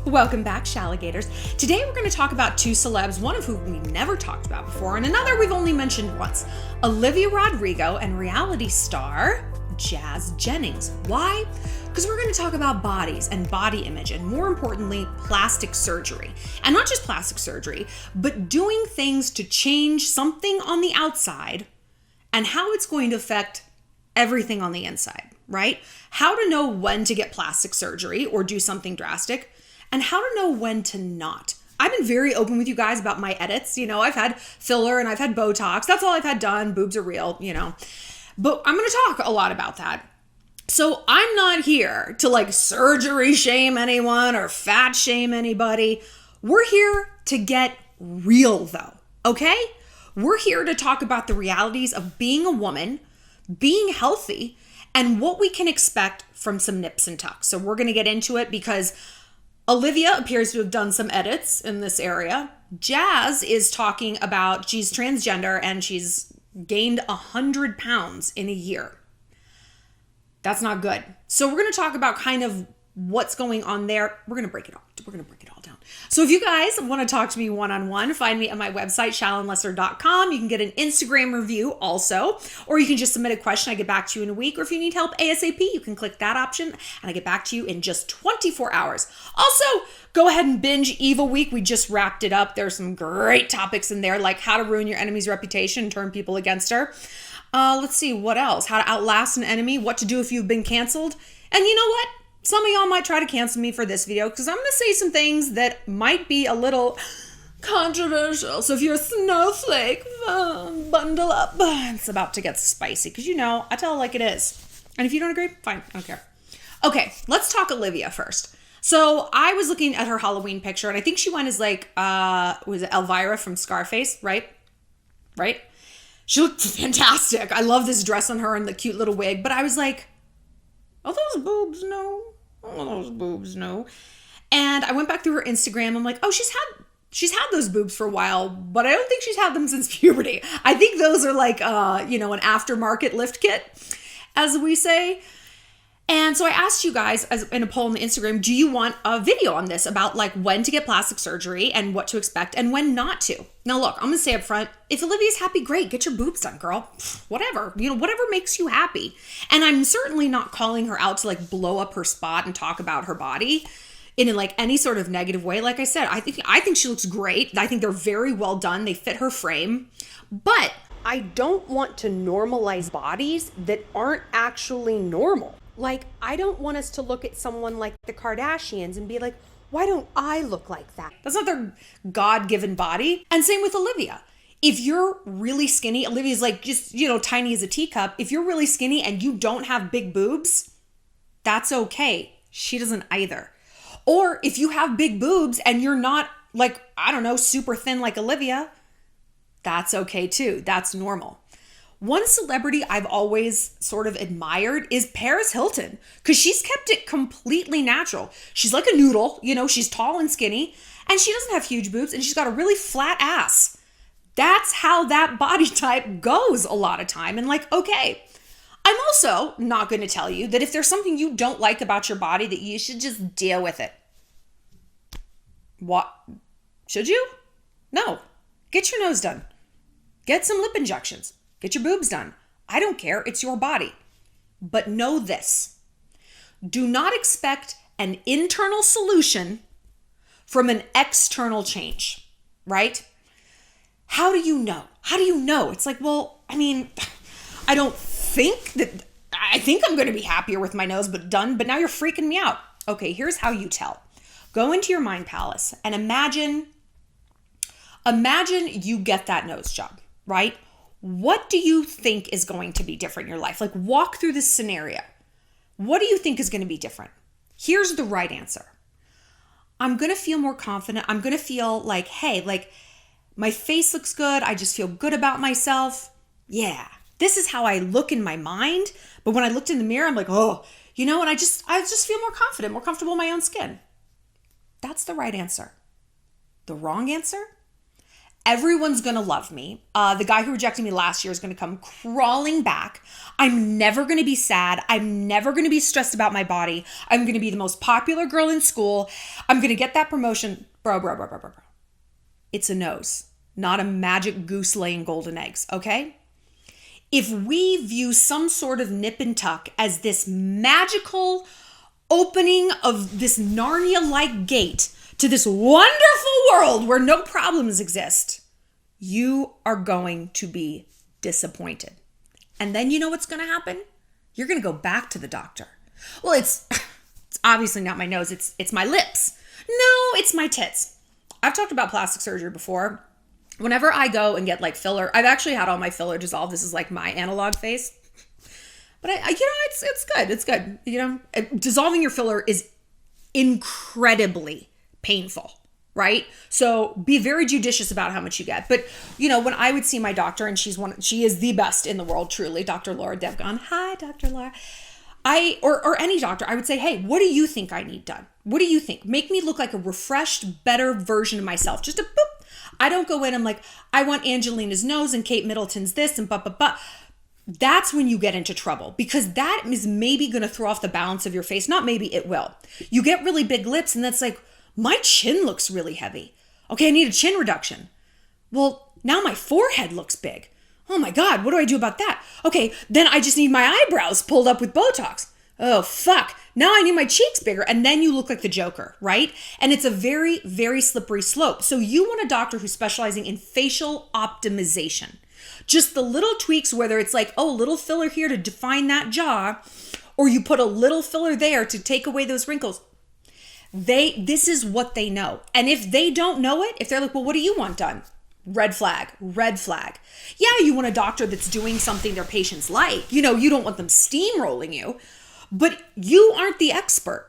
Welcome back, Shalligators. Today we're going to talk about two celebs, one of whom we never talked about before, and another we've only mentioned once. Olivia Rodrigo and reality star Jennings. Why? Because we're going to talk about bodies and body image, and more importantly, plastic surgery. And not just plastic surgery, but doing things to change something on the outside and how it's going to affect everything on the inside, right? How to know when to get plastic surgery or do something drastic, and how to know when to not. I've been very open with you guys about my edits. You know, I've had filler and I've had Botox. That's all I've had done. Boobs are real, you know. But I'm going to talk a lot about that. So I'm not here to surgery shame anyone or fat shame anybody. We're here to get real though, okay? We're here to talk about the realities of being a woman, being healthy, and what we can expect from some nips and tucks. So we're going to get into it because Olivia appears to have done some edits in this area. Jazz is talking about she's transgender and she's gained 100 pounds in a year. That's not good. So we're going to talk about kind of what's going on there. We're going to break it all. We're going to break it all down. So if you guys want to talk to me one-on-one, find me at my website, shallonlester.com. You can get an Instagram review also, or you can just submit a question. I get back to you in a week. Or if you need help ASAP, you can click that option and I get back to you in just 24 hours. Also, go ahead and binge Evil Week. We just wrapped it up. There's some great topics in there, like how to ruin your enemy's reputation and turn people against her. Let's see, what else? How to outlast an enemy, what to do if you've been canceled. And you know what? Some of y'all might try to cancel me for this video because I'm going to say some things that might be a little controversial. So if you're a snowflake, bundle up. It's about to get spicy because, you know, I tell it like it is. And if you don't agree, fine. I don't care. Okay, let's talk Olivia first. So I was looking at her Halloween picture and I think she went as was it Elvira from Scarface, right? Right? She looked fantastic. I love this dress on her and the cute little wig. But I was like, oh, those boobs, no. Oh, those boobs, no. And I went back through her Instagram. I'm like, oh, she's had those boobs for a while, but I don't think she's had them since puberty. I think those are an aftermarket lift kit, as we say. And so I asked you guys in a poll on the Instagram, do you want a video on this about when to get plastic surgery and what to expect and when not to? Now, look, I'm going to say up front, if Olivia's happy, great, get your boobs done, girl. Whatever, whatever makes you happy. And I'm certainly not calling her out to blow up her spot and talk about her body in any sort of negative way. Like I said, I think she looks great. I think they're very well done. They fit her frame. But I don't want to normalize bodies that aren't actually normal. I don't want us to look at someone like the Kardashians and be like, why don't I look like that? That's not their God-given body. And same with Olivia. If you're really skinny, Olivia's just, tiny as a teacup. If you're really skinny and you don't have big boobs, that's okay. She doesn't either. Or if you have big boobs and you're not super thin like Olivia, that's okay too. That's normal. One celebrity I've always sort of admired is Paris Hilton because she's kept it completely natural. She's like a noodle, she's tall and skinny and she doesn't have huge boobs and she's got a really flat ass. That's how that body type goes a lot of time. And okay, I'm also not going to tell you that if there's something you don't like about your body that you should just deal with it. What? Should you? No. Get your nose done. Get some lip injections. Get your boobs done. I don't care. It's your body. But know this. Do not expect an internal solution from an external change, right? How do you know? How do you know? It's I don't think that, I think I'm going to be happier with my nose, but now you're freaking me out. Okay, here's how you tell. Go into your mind palace and imagine you get that nose job, right? What do you think is going to be different in your life? Walk through this scenario. What do you think is going to be different? Here's the right answer. I'm going to feel more confident. I'm going to feel hey, my face looks good. I just feel good about myself. Yeah, this is how I look in my mind. But when I looked in the mirror, I'm oh, and I just feel more confident, more comfortable in my own skin. That's the right answer. The wrong answer? Everyone's going to love me. The guy who rejected me last year is going to come crawling back. I'm never going to be sad. I'm never going to be stressed about my body. I'm going to be the most popular girl in school. I'm going to get that promotion. Bro. It's a nose, not a magic goose laying golden eggs, okay? If we view some sort of nip and tuck as this magical opening of this Narnia-like gate to this wonderful world where no problems exist, you are going to be disappointed. And then you know what's going to happen? You're going to go back to the doctor. Well, it's obviously not my nose. It's my lips. No, it's my tits. I've talked about plastic surgery before. Whenever I go and get like filler, I've actually had all my filler dissolved. This is like my analog face. But it's good. It's good. Dissolving your filler is incredibly painful, right? So be very judicious about how much you get. But when I would see my doctor, and she is the best in the world, truly, Dr. Laura Devgon. Hi, Dr. Laura. Or any doctor, I would say, hey, what do you think I need done? What do you think? Make me look like a refreshed, better version of myself. Just a boop. I don't go in, I'm like, I want Angelina's nose and Kate Middleton's this and but. That's when you get into trouble, because that is maybe going to throw off the balance of your face. Not maybe, it will. You get really big lips, and that's like, my chin looks really heavy. Okay, I need a chin reduction. Well, now my forehead looks big. Oh my God, what do I do about that? Okay, then I just need my eyebrows pulled up with Botox. Oh, fuck. Now I need my cheeks bigger. And then you look like the Joker, right? And it's a very, very slippery slope. So you want a doctor who's specializing in facial optimization. Just the little tweaks, whether it's like, oh, a little filler here to define that jaw, or you put a little filler there to take away those wrinkles. This is what they know. And if they don't know it, if they're like, well, what do you want done? Red flag. Yeah, you want a doctor that's doing something their patients like. You don't want them steamrolling you, but you aren't the expert.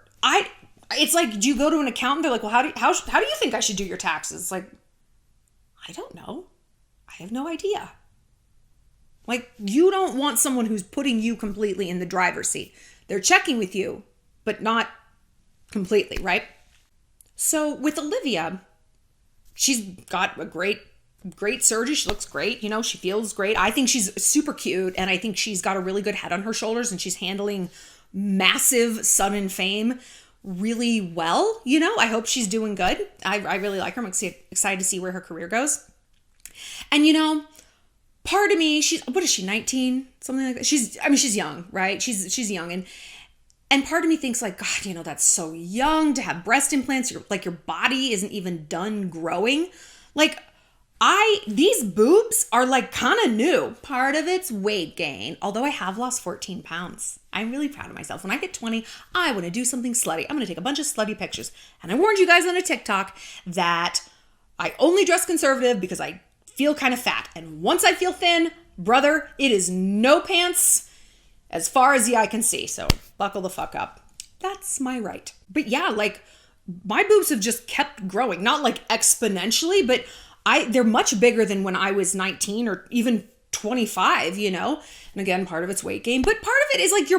It's like, do you go to an accountant? They're like, well, how do you think I should do your taxes? It's like, I don't know. I have no idea. Like, you don't want someone who's putting you completely in the driver's seat. They're checking with you, but not completely, right? So with Olivia, she's got a great surgery. She looks great. She feels great. I think she's super cute, and I think she's got a really good head on her shoulders, and she's handling massive sudden fame really well. I hope she's doing good. I really like her. I'm excited to see where her career goes. And part of me, what is she, 19? Something like that. She's young, right? She's young. And part of me thinks like, God, that's so young to have breast implants. Your body isn't even done growing. Like, these boobs are like kind of new. Part of it's weight gain. Although I have lost 14 pounds. I'm really proud of myself. When I hit 20, I want to do something slutty. I'm going to take a bunch of slutty pictures. And I warned you guys on a TikTok that I only dress conservative because I feel kind of fat. And once I feel thin, brother, it is no pants as far as the eye can see. So buckle the fuck up. That's my right. But yeah, like my boobs have just kept growing. Not like exponentially, but they're much bigger than when I was 19 or even 25, And again, part of it's weight gain, but part of it is like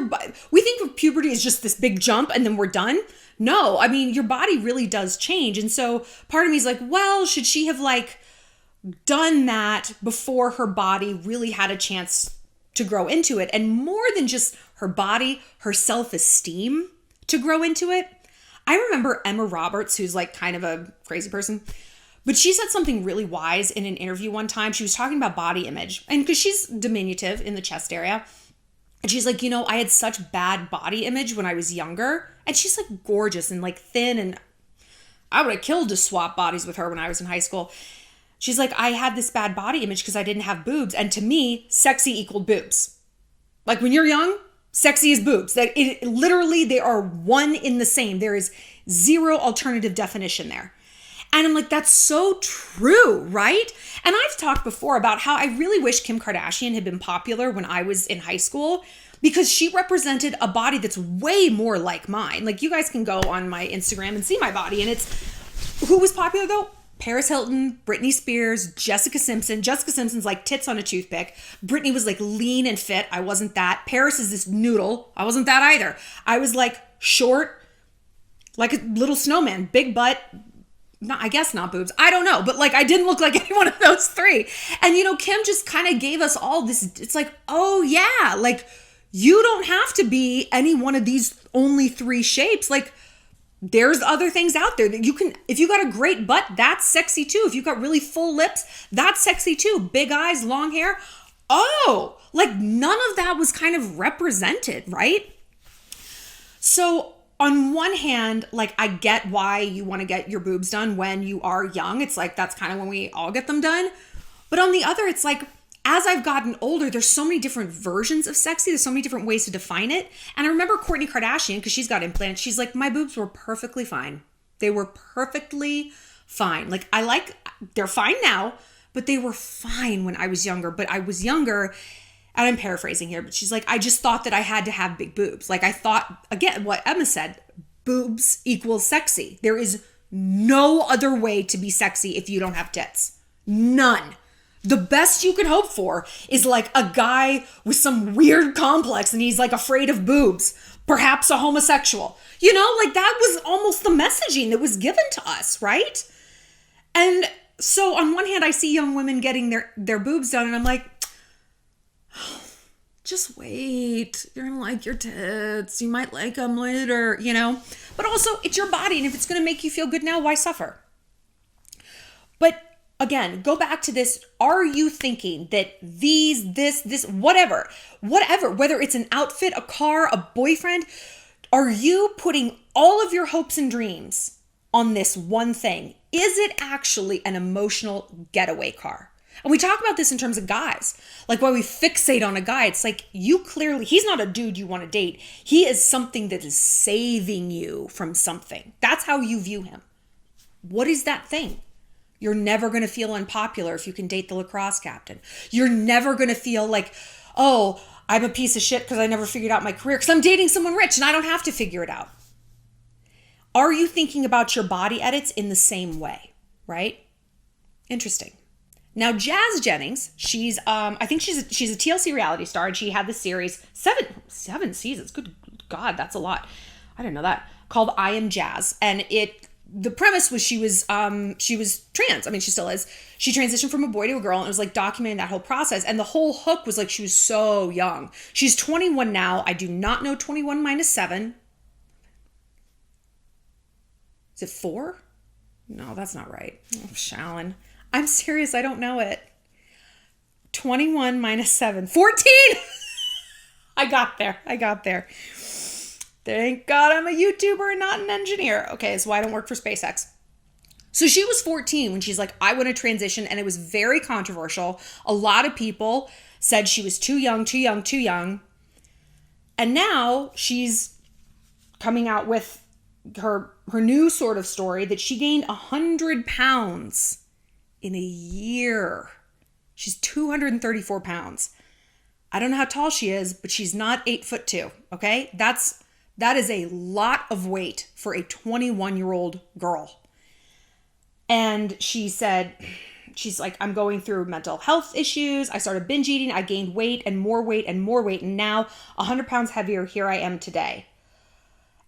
we think of puberty as just this big jump and then we're done. No, your body really does change. And so part of me is like, well, should she have like done that before her body really had a chance to grow into it? And more than just her body, her self-esteem to grow into it. I remember Emma Roberts, who's like kind of a crazy person, but she said something really wise in an interview one time. She was talking about body image, and because she's diminutive in the chest area, and she's like, I had such bad body image when I was younger, and she's like gorgeous and like thin, and I would have killed to swap bodies with her when I was in high school. She's like, I had this bad body image because I didn't have boobs, and to me, sexy equaled boobs. Like when you're young, sexy is boobs. That literally they are one in the same. There is zero alternative definition there. And I'm like, that's so true, right? And I've talked before about how I really wish Kim Kardashian had been popular when I was in high school, because she represented a body that's way more like mine. Like you guys can go on my Instagram and see my body, and it's, who was popular though? Paris Hilton, Britney Spears, Jessica Simpson. Jessica Simpson's like tits on a toothpick. Britney was like lean and fit. I wasn't that. Paris is this noodle. I wasn't that either. I was like short, like a little snowman, big butt, not, I guess not boobs. I don't know. But like, I didn't look like any one of those three. And, you know, Kim just kind of gave us all this. It's like, oh yeah, like you don't have to be any one of these only three shapes. Like there's other things out there that you can, if you got a great butt, that's sexy too. If you got really full lips, that's sexy too. Big eyes, long hair. Oh, like none of that was kind of represented, right? So on one hand, like I get why you want to get your boobs done when you are young. It's like, that's kind of when we all get them done. But on the other, it's like, as I've gotten older, there's so many different versions of sexy. There's so many different ways to define it. And I remember Kourtney Kardashian, because she's got implants. She's like, my boobs were perfectly fine. They were perfectly fine. Like they're fine now, but they were fine when I was younger. But I was younger, and I'm paraphrasing here, but she's like, I just thought that I had to have big boobs. Like I thought, again, what Emma said, boobs equals sexy. There is no other way to be sexy if you don't have tits. None. The best you can hope for is like a guy with some weird complex and he's like afraid of boobs, perhaps a homosexual. You know, like that was almost the messaging that was given to us, right? And so on one hand, I see young women getting their boobs done and I'm like, just wait. You're gonna like your tits. You might like them later, you know? But also, it's your body, and if it's gonna make you feel good now, why suffer? But again, go back to this. Are you thinking that this, whatever, whether it's an outfit, a car, a boyfriend, are you putting all of your hopes and dreams on this one thing? Is it actually an emotional getaway car? And we talk about this in terms of guys, like why we fixate on a guy. It's like he's not a dude you want to date. He is something that is saving you from something. That's how you view him. What is that thing? You're never going to feel unpopular if you can date the lacrosse captain. You're never going to feel like, oh, I'm a piece of shit because I never figured out my career because I'm dating someone rich and I don't have to figure it out. Are you thinking about your body edits in the same way, right? Interesting. Now, Jazz Jennings, she's I think she's a TLC reality star, and she had the series seven seasons. Good God, that's a lot. I didn't know that. Called I Am Jazz, and the premise was she was trans. I mean, she still is. She transitioned from a boy to a girl, and it was like documenting that whole process. And the whole hook was like she was so young. She's 21 now. I do not know 21 minus 7. Is it 4? No, that's not right. Oh, Shallon. I'm serious. I don't know it. 21 minus 7. 14! I got there. Thank God I'm a YouTuber and not an engineer. Okay, that's why I don't work for SpaceX. So she was 14 when she's like, I want to transition, and it was very controversial. A lot of people said she was too young. And now she's coming out with her new sort of story that she gained 100 pounds in a year. She's 234 pounds. I don't know how tall she is, but she's not 8'2", okay? That is a lot of weight for a 21-year-old girl. And she said, she's like, I'm going through mental health issues. I started binge eating. I gained weight and more weight and more weight. And now 100 pounds heavier, here I am today.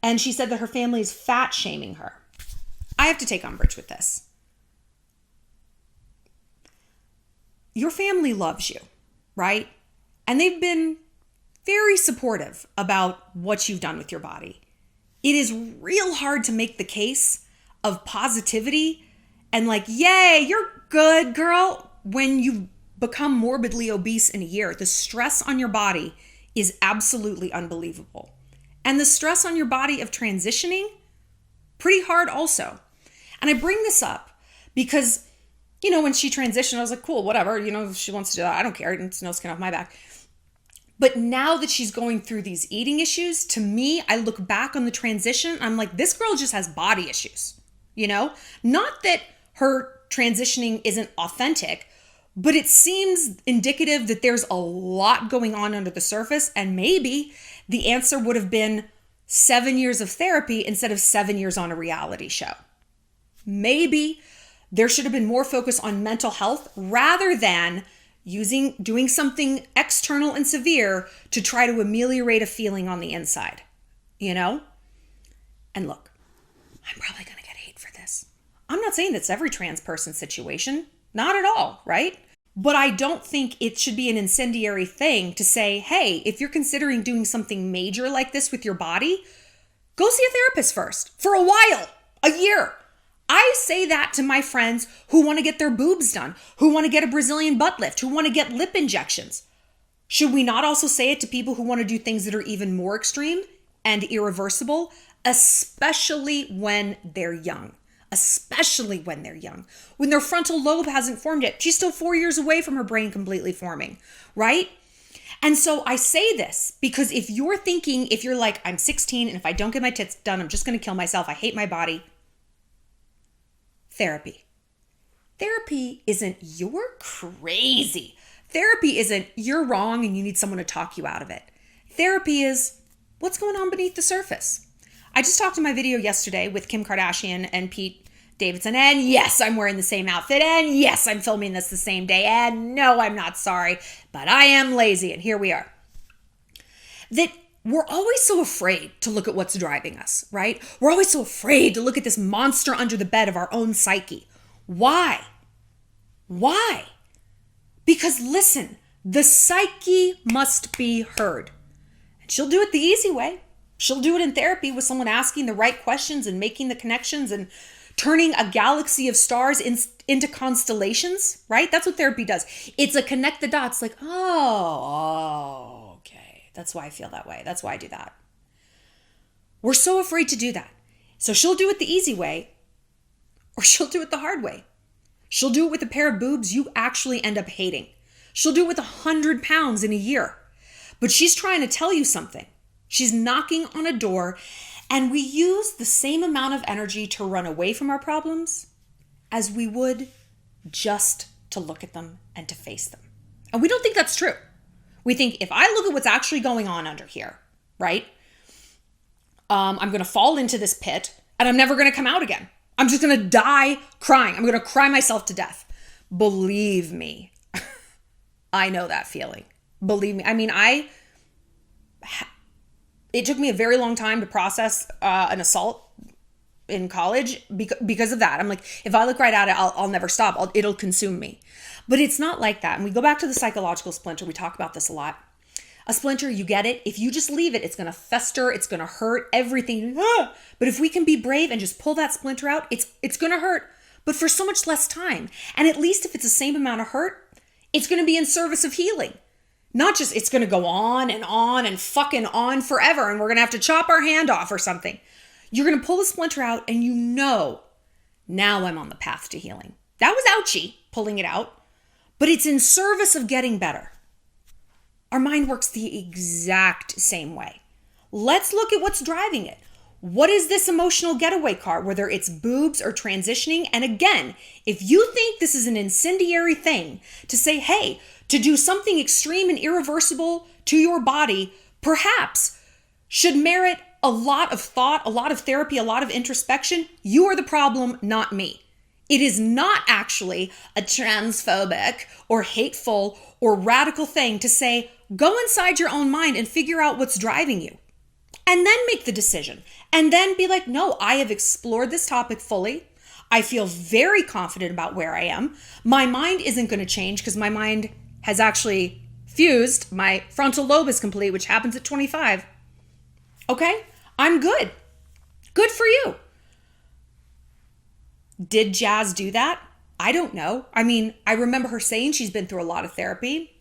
And she said that her family is fat shaming her. I have to take umbrage with this. Your family loves you, right? And they've been very supportive about what you've done with your body. It is real hard to make the case of positivity and like, yay, you're good, girl, when you become morbidly obese in a year. The stress on your body is absolutely unbelievable. And the stress on your body of transitioning, pretty hard also. And I bring this up because, you know, when she transitioned, I was like, cool, whatever. You know, if she wants to do that, I don't care. It's no skin off my back. But now that she's going through these eating issues, to me, I look back on the transition. I'm like, this girl just has body issues, you know? Not that her transitioning isn't authentic, but it seems indicative that there's a lot going on under the surface. And maybe the answer would have been 7 years of therapy instead of 7 years on a reality show. Maybe there should have been more focus on mental health rather than doing something external and severe to try to ameliorate a feeling on the inside, you know? And look, I'm probably going to get hate for this. I'm not saying that's every trans person's situation. Not at all, right? But I don't think it should be an incendiary thing to say, hey, if you're considering doing something major like this with your body, go see a therapist first for a while, a year. I say that to my friends who want to get their boobs done, who want to get a Brazilian butt lift, who want to get lip injections. Should we not also say it to people who want to do things that are even more extreme and irreversible, especially when they're young? Especially when they're young, when their frontal lobe hasn't formed yet. She's still 4 years away from her brain completely forming, right? And so I say this because if you're thinking, if you're like, I'm 16 and if I don't get my tits done, I'm just going to kill myself. I hate my body. Therapy. Therapy isn't you're crazy. Therapy isn't you're wrong and you need someone to talk you out of it. Therapy is what's going on beneath the surface. I just talked in my video yesterday with Kim Kardashian and Pete Davidson, and yes, I'm wearing the same outfit, and yes, I'm filming this the same day, and no, I'm not sorry, but I am lazy, and here we are. That we're always so afraid to look at what's driving us, right? We're always so afraid to look at this monster under the bed of our own psyche. Why? Why? Because listen, the psyche must be heard. And she'll do it the easy way. She'll do it in therapy with someone asking the right questions and making the connections and turning a galaxy of stars into constellations, right? That's what therapy does. It's a connect the dots like, oh, okay. That's why I feel that way. That's why I do that. We're so afraid to do that. So she'll do it the easy way or she'll do it the hard way. She'll do it with a pair of boobs you actually end up hating. She'll do it with 100 pounds in a year. But she's trying to tell you something. She's knocking on a door, and we use the same amount of energy to run away from our problems as we would just to look at them and to face them. And we don't think that's true. We think if I look at what's actually going on under here, right? I'm going to fall into this pit and I'm never going to come out again. I'm just going to die crying. I'm going to cry myself to death. Believe me, I know that feeling. Believe me. I mean, it took me a very long time to process an assault in college because of that. I'm like, if I look right at it, I'll never stop. It'll consume me. But it's not like that. And we go back to the psychological splinter. We talk about this a lot. A splinter, you get it. If you just leave it, it's going to fester. It's going to hurt everything. But if we can be brave and just pull that splinter out, it's going to hurt, but for so much less time. And at least if it's the same amount of hurt, it's going to be in service of healing. Not just it's going to go on and fucking on forever and we're going to have to chop our hand off or something. You're going to pull the splinter out and you know, now I'm on the path to healing. That was ouchy, pulling it out, but it's in service of getting better. Our mind works the exact same way. Let's look at what's driving it. What is this emotional getaway car, whether it's boobs or transitioning? And again, if you think this is an incendiary thing to say, hey, to do something extreme and irreversible to your body, perhaps should merit a lot of thought, a lot of therapy, a lot of introspection, you are the problem, not me. It is not actually a transphobic or hateful or radical thing to say, go inside your own mind and figure out what's driving you. And then make the decision. And then be like, no, I have explored this topic fully. I feel very confident about where I am. My mind isn't going to change because my mind has actually fused. My frontal lobe is complete, which happens at 25. Okay? I'm good. Good for you. Did Jazz do that? I don't know. I mean, I remember her saying she's been through a lot of therapy.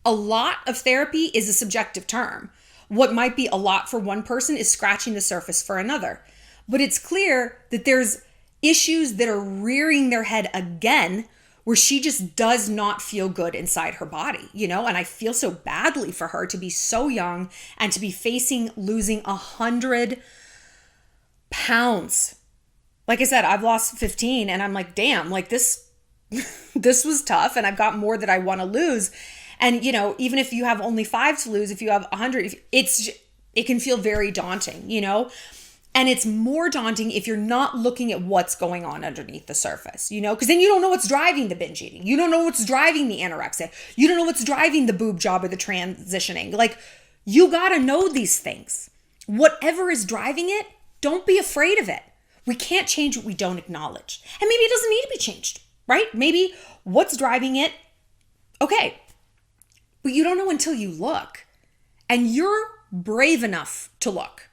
A lot of therapy is a subjective term. What might be a lot for one person is scratching the surface for another. But it's clear that there's issues that are rearing their head again where she just does not feel good inside her body, you know? And I feel so badly for her to be so young and to be facing losing 100 pounds. Like I said, I've lost 15 and I'm like, damn, like this was tough and I've got more that I want to lose. And, you know, even if you have only 5 to lose, if you have 100, it can feel very daunting, you know? And it's more daunting if you're not looking at what's going on underneath the surface, you know? Because then you don't know what's driving the binge eating. You don't know what's driving the anorexia. You don't know what's driving the boob job or the transitioning. Like, you got to know these things. Whatever is driving it, don't be afraid of it. We can't change what we don't acknowledge. And maybe it doesn't need to be changed, right? Maybe what's driving it, okay. But you don't know until you look. And you're brave enough to look.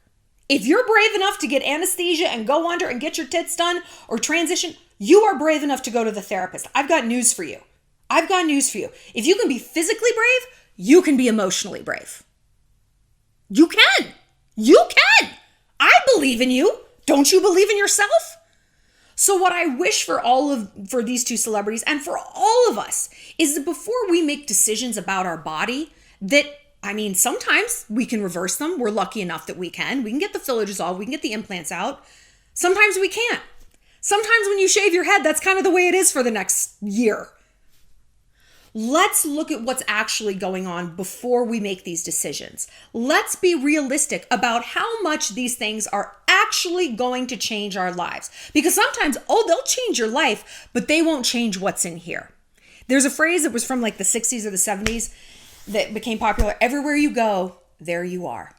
If you're brave enough to get anesthesia and go under and get your tits done or transition, you are brave enough to go to the therapist. I've got news for you. If you can be physically brave, you can be emotionally brave. You can. I believe in you. Don't you believe in yourself? So what I wish for these two celebrities and for all of us is that before we make decisions about our body, sometimes we can reverse them. We're lucky enough that we can. We can get the filler dissolved. We can get the implants out. Sometimes we can't. Sometimes when you shave your head, that's kind of the way it is for the next year. Let's look at what's actually going on before we make these decisions. Let's be realistic about how much these things are actually going to change our lives. Because sometimes, they'll change your life, but they won't change what's in here. There's a phrase that was from like the 60s or the 70s that became popular. Everywhere you go, there you are.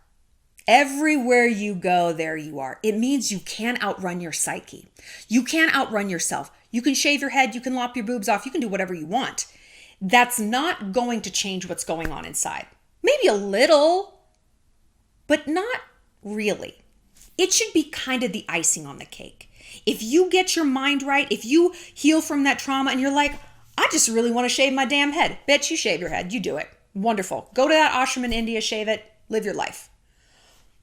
Everywhere you go, there you are. It means you can't outrun your psyche. You can't outrun yourself. You can shave your head, you can lop your boobs off, you can do whatever you want. That's not going to change what's going on inside. Maybe a little, but not really. It should be kind of the icing on the cake. If you get your mind right, if you heal from that trauma and you're like, I just really want to shave my damn head. Bitch, you shave your head. You do it. Wonderful. Go to that ashram in India, shave it, live your life.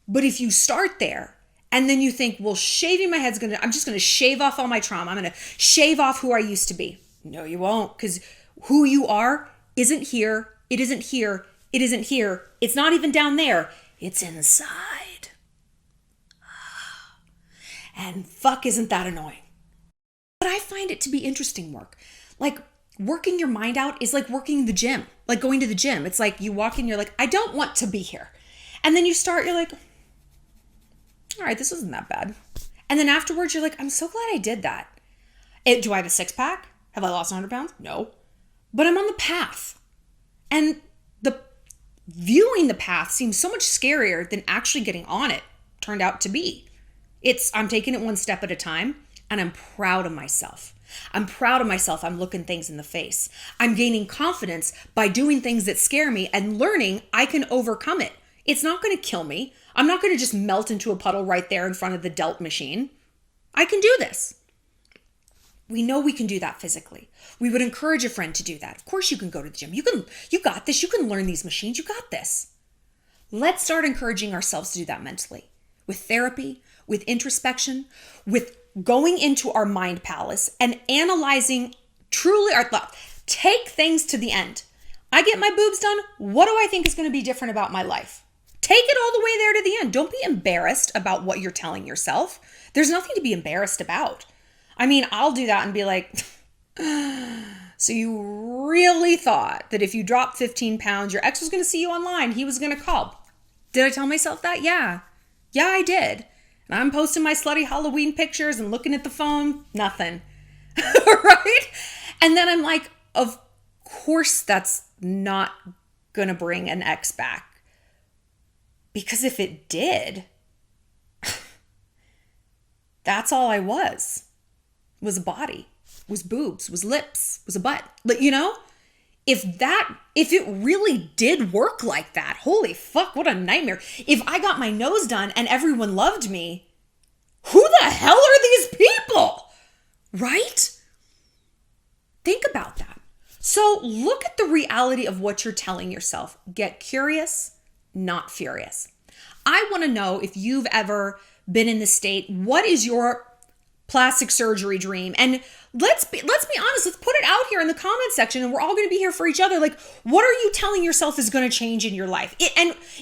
But if you start there and then you think, well, shaving my head's I'm just going to shave off all my trauma. I'm going to shave off who I used to be. No, you won't, because who you are isn't here. It isn't here. It isn't here. It's not even down there. It's inside. And fuck, isn't that annoying? But I find it to be interesting work. Like working your mind out is like working the gym, like going to the gym. It's like you walk in, you're like, I don't want to be here. And then you start, you're like, all right, this wasn't that bad. And then afterwards, you're like, I'm so glad I did that. Do I have a six pack? Have I lost 100 pounds? No. But I'm on the path. And viewing the path seems so much scarier than actually getting on it turned out to be. I'm taking it one step at a time, and I'm proud of myself. I'm looking things in the face. I'm gaining confidence by doing things that scare me and learning I can overcome it. It's not going to kill me. I'm not going to just melt into a puddle right there in front of the Delt machine. I can do this. We know we can do that physically. We would encourage a friend to do that. Of course you can go to the gym. You got this. You can learn these machines. You got this. Let's start encouraging ourselves to do that mentally. With therapy, with introspection, with going into our mind palace and analyzing truly our thoughts. Take things to the end. I get my boobs done. What do I think is going to be different about my life? Take it all the way there to the end. Don't be embarrassed about what you're telling yourself. There's nothing to be embarrassed about. I'll do that and be like, so you really thought that if you dropped 15 pounds, your ex was going to see you online. He was going to call. Did I tell myself that? Yeah. Yeah, I did. And I'm posting my slutty Halloween pictures and looking at the phone. Nothing. Right? And then I'm like, of course that's not going to bring an ex back. Because if it did, that's all I was a body, was boobs, was lips, was a butt. If it really did work like that, holy fuck, what a nightmare. If I got my nose done and everyone loved me, who the hell are these people? Right? Think about that. So look at the reality of what you're telling yourself. Get curious, not furious. I want to know if you've ever been in this state. What is your plastic surgery dream? And let's be honest. Let's put it out here in the comment section, and we're all going to be here for each other. Like, what are you telling yourself is going to change in your life?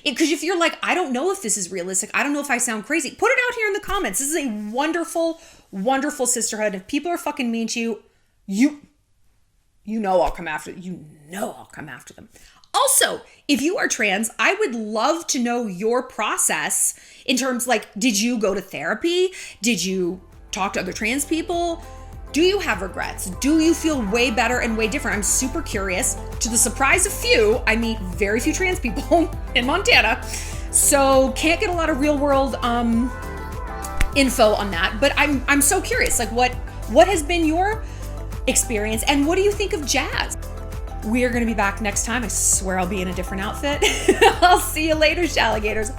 Because if you're like, I don't know if this is realistic, I don't know if I sound crazy, put it out here in the comments. This is a wonderful, wonderful sisterhood. If people are fucking mean to you, you know I'll come after them. Also, if you are trans, I would love to know your process in terms like, did you go to therapy? Did you talk to other trans people? Do you have regrets? Do you feel way better and way different? I'm super curious. To the surprise of few, I meet very few trans people in Montana. So can't get a lot of real world info on that, but I'm so curious, like what has been your experience and what do you think of Jazz? We are going to be back next time. I swear I'll be in a different outfit. I'll see you later, Shalligators.